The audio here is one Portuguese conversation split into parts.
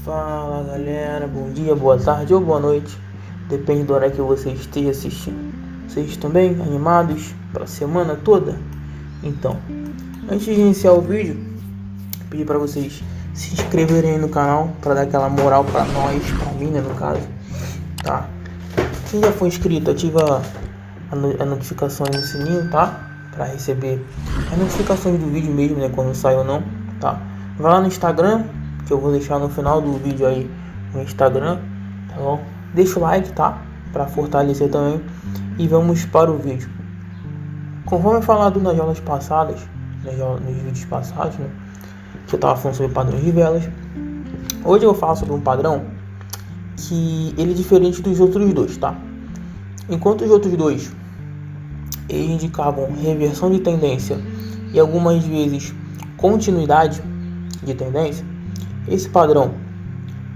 Fala galera, bom dia, boa tarde ou boa noite, depende do horário que você esteja assistindo. Vocês estão bem animados para a semana toda? Então, antes de iniciar o vídeo, pedir para vocês se inscreverem aí no canal para dar aquela moral para nós, para mim, né, no caso, tá? Quem já for inscrito, ativa a notificação aí no sininho, tá? Para receber as notificações do vídeo mesmo, né, quando sai ou não, tá? Vai lá no Instagram, que eu vou deixar no final do vídeo aí no Instagram, tá bom? Deixa o like, tá? Para fortalecer também. E vamos para o vídeo. Conforme falado nas aulas passadas, nos vídeos passados, né? Que eu tava falando sobre padrões de velas. Hoje eu vou falar sobre um padrão que ele é diferente dos outros dois, tá? Enquanto os outros dois eles indicavam reversão de tendência e algumas vezes continuidade de tendência, esse padrão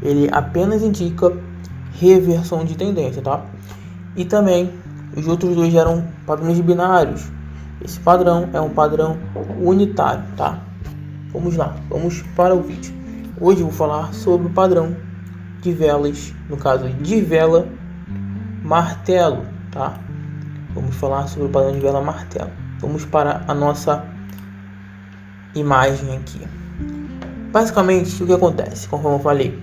ele apenas indica reversão de tendência, tá? E também os outros dois eram padrões binários. Esse padrão é um padrão unitário, tá? Vamos lá, vamos para o vídeo. Hoje eu vou falar sobre o padrão de velas, no caso de vela martelo, tá? Vamos falar sobre o padrão de vela martelo. Vamos para a nossa imagem aqui. Basicamente, o que acontece? Conforme eu falei,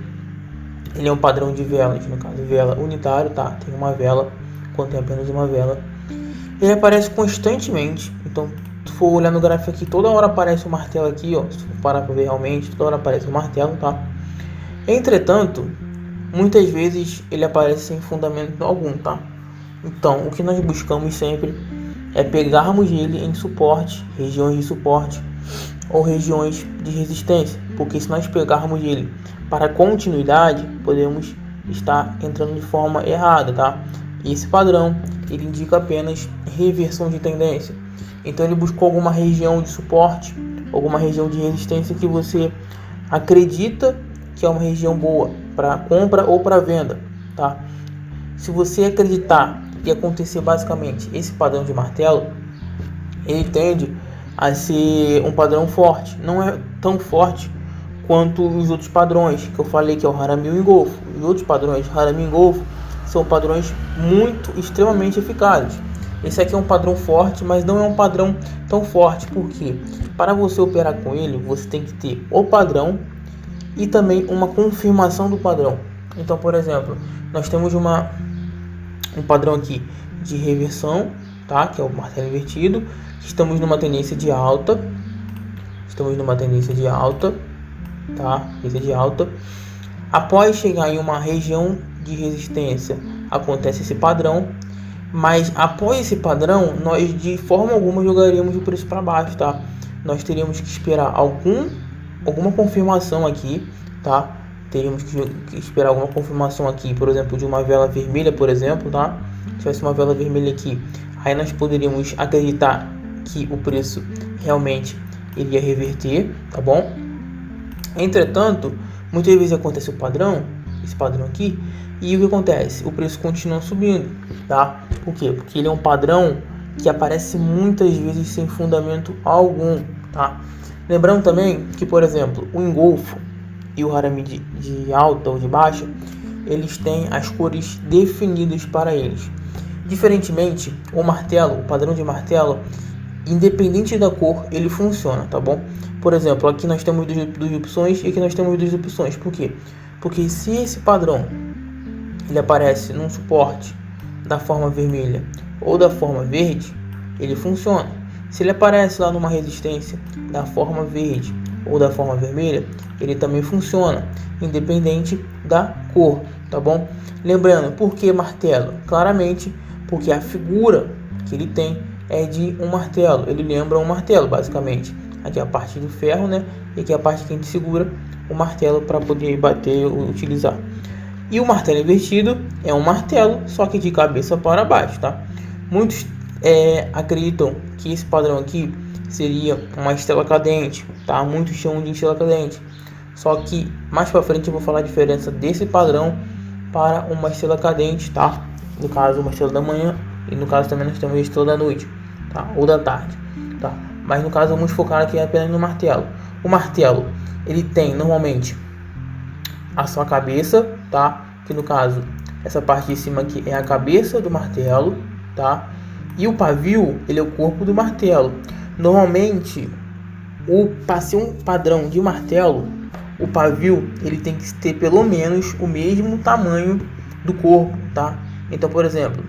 ele é um padrão de velas, no caso vela unitário, tá? Tem uma vela, quando tem apenas uma vela. Ele aparece constantemente, então se for olhar no gráfico aqui, toda hora aparece um martelo aqui, ó. Se for parar para ver realmente, toda hora aparece um martelo, tá? Entretanto, muitas vezes ele aparece sem fundamento algum, tá? Então, o que nós buscamos sempre é pegarmos ele em suporte, regiões de suporte ou regiões de resistência, porque se nós pegarmos ele para continuidade, podemos estar entrando de forma errada, tá? Esse padrão, ele indica apenas reversão de tendência. Então ele buscou alguma região de suporte, alguma região de resistência que você acredita que é uma região boa para compra ou para venda, tá? Se você acreditar que acontecer basicamente esse padrão de martelo, ele tende a ser um padrão forte. Não é tão forte quanto os outros padrões que eu falei, que é o Harami e o engolfo. Os outros padrões, Harami e engolfo, são padrões extremamente eficazes. Esse aqui é um padrão forte, mas não é um padrão tão forte, porque para você operar com ele, você tem que ter o padrão e também uma confirmação do padrão. Então, por exemplo, nós temos um padrão aqui de reversão, tá? Que é o martelo invertido. Estamos numa tendência de alta, tá? Tendência de alta. Após chegar em uma região de resistência, acontece esse padrão, mas após esse padrão, nós de forma alguma jogaríamos o preço para baixo, tá? Nós teríamos que esperar alguma confirmação aqui, tá? Teríamos que esperar alguma confirmação aqui, por exemplo, de uma vela vermelha, por exemplo, tá? Se tivesse uma vela vermelha aqui, aí nós poderíamos acreditar que o preço realmente iria reverter, tá bom? Entretanto, muitas vezes acontece esse padrão aqui, e o que acontece? O preço continua subindo, tá? Por quê? Porque ele é um padrão que aparece muitas vezes sem fundamento algum, tá? Lembrando também que, por exemplo, o engolfo e o Harami de alta ou de baixa, eles têm as cores definidas para eles. Diferentemente, o padrão de martelo, independente da cor, ele funciona, tá bom? Por exemplo, aqui nós temos duas opções e aqui nós temos duas opções. Por quê? Porque se esse padrão ele aparece num suporte da forma vermelha ou da forma verde, ele funciona. Se ele aparece lá numa resistência da forma verde ou da forma vermelha, ele também funciona, independente da cor, tá bom? Lembrando, por que martelo? Claramente, porque a figura que ele tem é de um martelo. Ele lembra um martelo, basicamente. Aqui é a parte do ferro, né? E aqui é a parte que a gente segura o martelo para poder bater ou utilizar. E o martelo invertido é um martelo, só que de cabeça para baixo, tá? Muitos acreditam que esse padrão aqui seria uma estrela cadente, tá? Muitos chamam de estrela cadente. Só que mais para frente eu vou falar a diferença desse padrão para uma estrela cadente, tá? No caso, uma estrela da manhã, e no caso também nós temos a estrela da noite, tá? Ou da tarde, tá? Mas no caso vamos focar aqui apenas no martelo. O martelo, ele tem normalmente a sua cabeça, tá? Que no caso, essa parte de cima aqui é a cabeça do martelo, tá? E o pavio, ele é o corpo do martelo. Normalmente, para ser um padrão de martelo, o pavio ele tem que ter pelo menos o mesmo tamanho do corpo, tá? Então, por exemplo,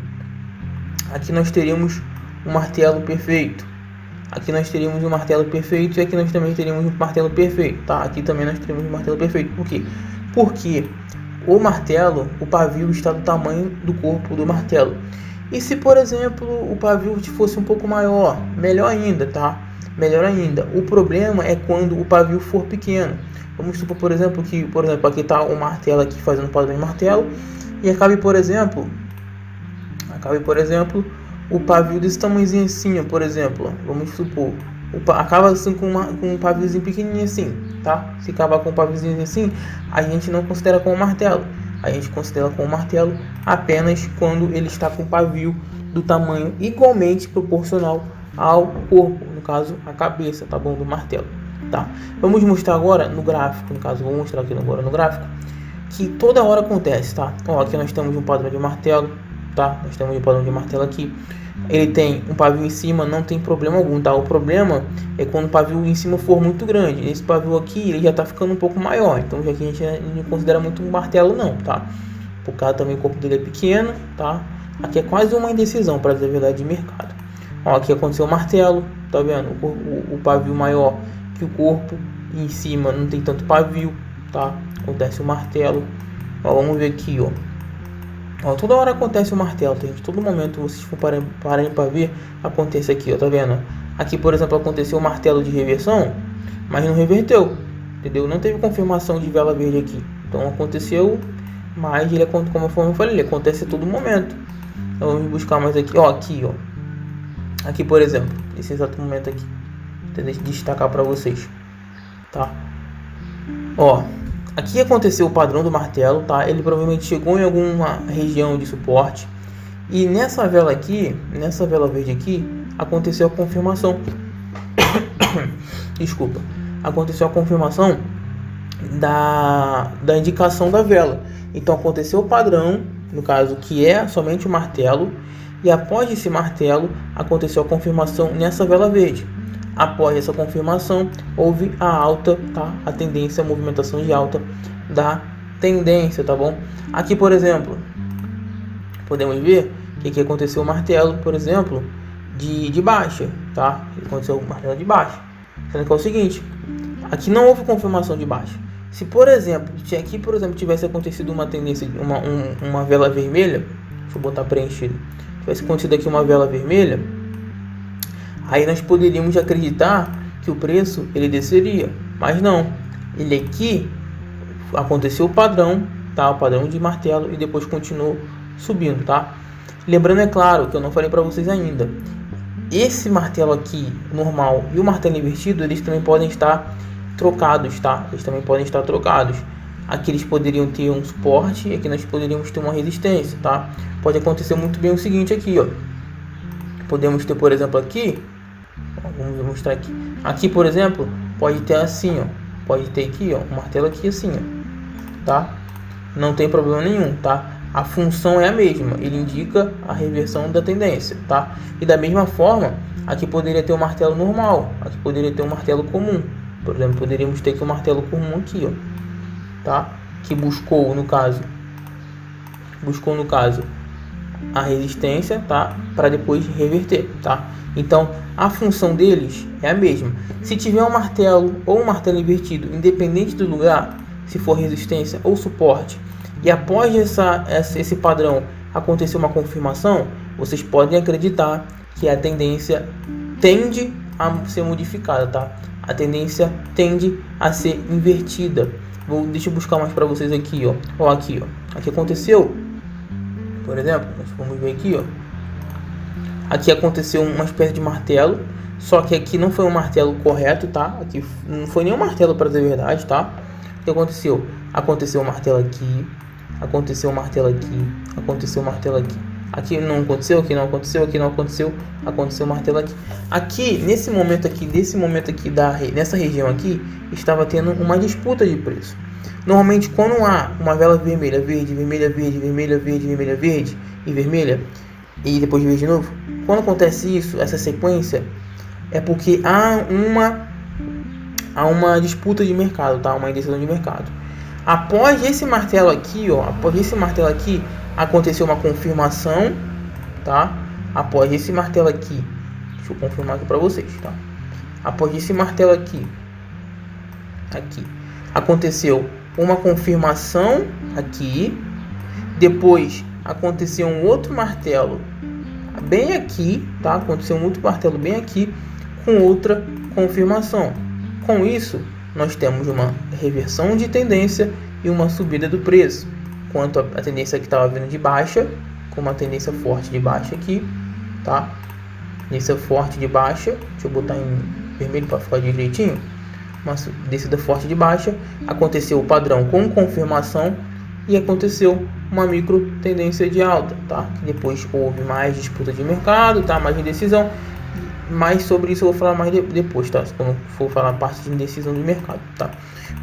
aqui nós teríamos um martelo perfeito. Aqui nós teríamos um martelo perfeito e aqui nós também teríamos um martelo perfeito, tá? Aqui também nós teríamos um martelo perfeito. Por quê? Porque o martelo, o pavio está do tamanho do corpo do martelo. E se, por exemplo, o pavio fosse um pouco maior, melhor ainda, tá? Melhor ainda. O problema é quando o pavio for pequeno. Vamos supor, por exemplo, que, aqui está o martelo aqui fazendo padrão de martelo e acabe, por exemplo, o pavio desse tamanhozinho assim, por exemplo, vamos supor, acaba assim com um paviozinho pequenininho assim, tá? Se acabar com um paviozinho assim, a gente não considera como martelo. A gente considera como martelo apenas quando ele está com o pavio do tamanho igualmente proporcional ao corpo, no caso a cabeça, tá bom, do martelo, tá? Vamos mostrar agora no gráfico, no caso vou mostrar aqui agora no gráfico, que toda hora acontece, tá? Ó, aqui nós temos um padrão de martelo, tá? Nós temos um padrão de martelo aqui. Ele tem um pavio em cima, não tem problema algum, tá? O problema é quando o pavio em cima for muito grande. Esse pavio aqui, ele já tá ficando um pouco maior, então já que a gente não considera muito um martelo não, tá? Por causa também o corpo dele é pequeno, tá? Aqui é quase uma indecisão, para dizer a verdade, de mercado. Ó, aqui aconteceu o martelo, tá vendo? O pavio maior que o corpo, e em cima não tem tanto pavio, tá? Acontece o martelo. Ó, vamos ver aqui, ó. Ó, toda hora acontece o martelo, tá, gente? Todo momento vocês pararem para ver, acontece aqui, ó, tá vendo? Aqui, por exemplo, aconteceu o martelo de reversão, mas não reverteu, entendeu? Não teve confirmação de vela verde aqui. Então aconteceu, mas ele, como eu falei, ele acontece a todo momento. Então vamos buscar mais aqui, ó, aqui, por exemplo, nesse exato momento aqui, entendeu? Destacar para vocês, tá? Ó, aqui aconteceu o padrão do martelo, tá? Ele provavelmente chegou em alguma região de suporte. E nessa vela aqui, nessa vela verde aqui, aconteceu a confirmação. Desculpa. Aconteceu a confirmação da indicação da vela. Então aconteceu o padrão, no caso, que é somente o martelo. E após esse martelo, aconteceu a confirmação nessa vela verde. Após essa confirmação, houve a alta, tá? A tendência, a movimentação de alta da tendência, tá bom? Aqui, por exemplo, podemos ver que aqui aconteceu o martelo, por exemplo, de baixa, tá? Aconteceu o martelo de baixa. Sendo que é o seguinte, aqui não houve confirmação de baixa. Se, por exemplo, aqui, por exemplo, tivesse acontecido uma tendência, uma vela vermelha, deixa eu botar preenchido, tivesse acontecido aqui uma vela vermelha, aí nós poderíamos acreditar que o preço ele desceria, mas não. Ele aqui aconteceu o padrão, tá? O padrão de martelo e depois continuou subindo, tá? Lembrando, é claro, que eu não falei para vocês ainda. Esse martelo aqui normal e o martelo invertido, eles também podem estar trocados, tá? Eles também podem estar trocados. Aqui eles poderiam ter um suporte e aqui nós poderíamos ter uma resistência, tá? Pode acontecer muito bem o seguinte aqui, ó. Podemos ter, por exemplo, aqui, vamos mostrar aqui. Aqui, por exemplo, pode ter assim, ó. Pode ter aqui, ó, um martelo aqui assim, ó. Tá? Não tem problema nenhum, tá? A função é a mesma. Ele indica a reversão da tendência, tá? E da mesma forma, aqui poderia ter um martelo normal. Aqui poderia ter um martelo comum. Por exemplo, poderíamos ter aqui um martelo comum aqui, ó. Tá? Que buscou no caso a resistência, tá? Para depois reverter, tá? Então a função deles é a mesma. Se tiver um martelo ou um martelo invertido, independente do lugar, se for resistência ou suporte, e após esse padrão acontecer uma confirmação, vocês podem acreditar que a tendência tende a ser modificada, tá? A tendência tende a ser invertida. Deixa eu buscar mais para vocês aqui, ó. Ó, aqui, ó. Aqui aconteceu, por exemplo, nós vamos ver aqui, ó. Aqui aconteceu uma espécie de martelo, só que aqui não foi um martelo correto, tá? Aqui não foi nenhum martelo, para dizer a verdade, tá? O que aconteceu? Aconteceu um martelo aqui, aconteceu um martelo aqui, aconteceu um martelo aqui. Aqui não aconteceu, aqui não aconteceu, aqui não aconteceu, aconteceu um martelo aqui. Aqui, nesse momento aqui, nessa região aqui, estava tendo uma disputa de preço. Normalmente quando há uma vela vermelha, verde, vermelha, verde, vermelha, verde, vermelha, verde e vermelha, e depois verde de novo, quando acontece isso, essa sequência, é porque há uma disputa de mercado, tá? Uma indecisão de mercado. Após esse martelo aqui, aconteceu uma confirmação, tá? Após esse martelo aqui, deixa eu confirmar aqui para vocês, tá? Após esse martelo aqui, aconteceu uma confirmação aqui, depois aconteceu um outro martelo bem aqui, tá? Aconteceu um outro martelo bem aqui com outra confirmação. Com isso, nós temos uma reversão de tendência e uma subida do preço. Quanto a tendência que estava vindo de baixa, com uma tendência forte de baixa aqui, tá? Tendência forte de baixa, deixa eu botar em vermelho para ficar direitinho. Uma descida forte de baixa, aconteceu o padrão com confirmação e aconteceu uma micro tendência de alta, tá? Depois houve mais disputa de mercado, tá? Mais indecisão. Mas sobre isso eu vou falar mais depois, tá? Quando for falar a parte de indecisão de mercado, tá?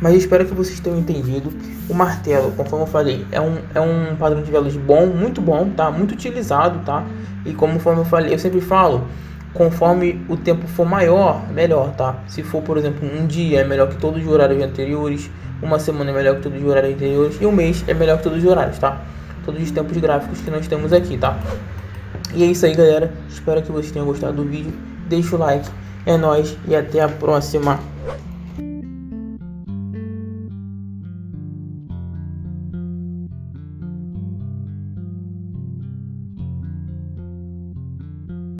Mas eu espero que vocês tenham entendido. O martelo, conforme eu falei, é um padrão de velas bom, muito bom, tá? Muito utilizado, tá? E conforme eu falei, eu sempre falo, conforme o tempo for maior, melhor, tá? Se for, por exemplo, um dia é melhor que todos os horários anteriores, uma semana é melhor que todos os horários anteriores e um mês é melhor que todos os horários, tá? Todos os tempos gráficos que nós temos aqui, tá? E é isso aí, galera. Espero que vocês tenham gostado do vídeo. Deixa o like, é nóis e até a próxima.